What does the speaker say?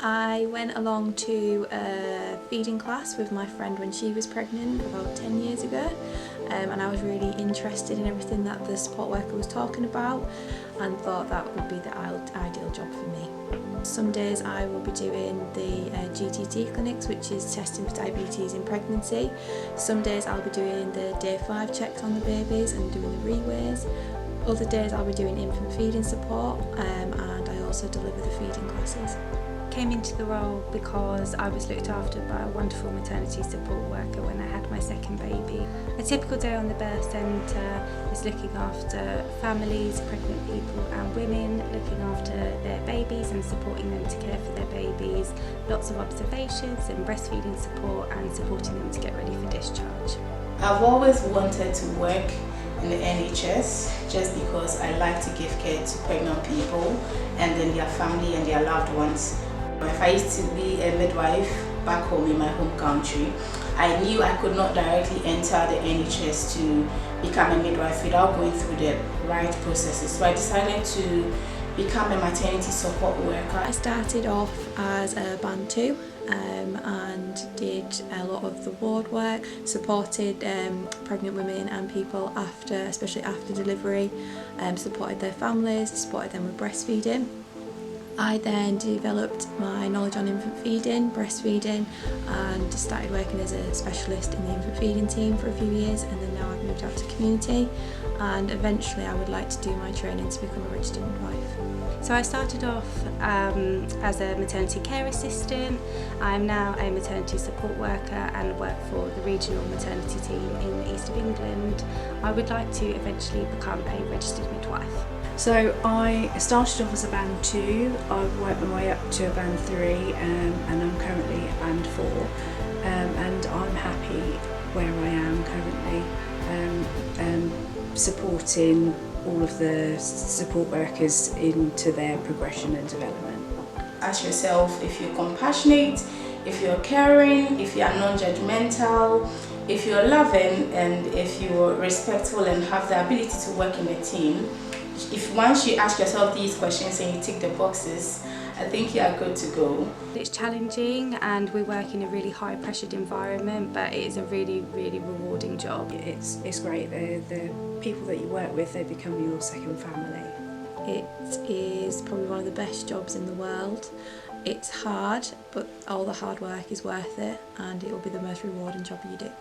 I went along to a feeding class with my friend when she was pregnant about 10 years ago, and I was really interested in everything that the support worker was talking about and thought that would be the ideal job for me. Some days I will be doing the GTT clinics, which is testing for diabetes in pregnancy. Some days I'll be doing the day 5 checks on the babies and doing the reweighs. Other days I'll be doing infant feeding support, and I also deliver the feeding classes. Came into the role because I was looked after by a wonderful maternity support worker when I had my second baby. A typical day on the birth centre is looking after families, pregnant people and women, looking after their babies and supporting them to care for their babies, lots of observations and breastfeeding support and supporting them to get ready for discharge. I've always wanted to work in the NHS just because I like to give care to pregnant people and then their family and their loved ones. If I used to be a midwife back home in my home country, I knew I could not directly enter the NHS to become a midwife without going through the right processes. So I decided to become a maternity support worker. I started off as a band 2 and did a lot of the ward work, supported pregnant women and people especially after delivery, supported their families, supported them with breastfeeding. I then developed my knowledge on infant feeding, breastfeeding, and started working as a specialist in the infant feeding team for a few years, and then now I've moved out to community, and eventually I would like to do my training to become a registered midwife. So I started off as a maternity care assistant. I'm now a maternity support worker and work for the regional maternity team in the east of England. I would like to eventually become a registered midwife. So I started off as a band 2, I've worked my way up to a band 3 and I'm currently a band 4 and I'm happy where I am currently, supporting all of the support workers into their progression and development. Ask yourself if you're compassionate, if you're caring, if you are non-judgmental, if you're loving and if you're respectful and have the ability to work in a team. If once you ask yourself these questions and you tick the boxes, I think you are good to go. It's challenging and we work in a really high pressured environment, but it is a really, really rewarding job. It's great, the people that you work with, they become your second family. It is probably one of the best jobs in the world. It's hard, but all the hard work is worth it, and it will be the most rewarding job you do.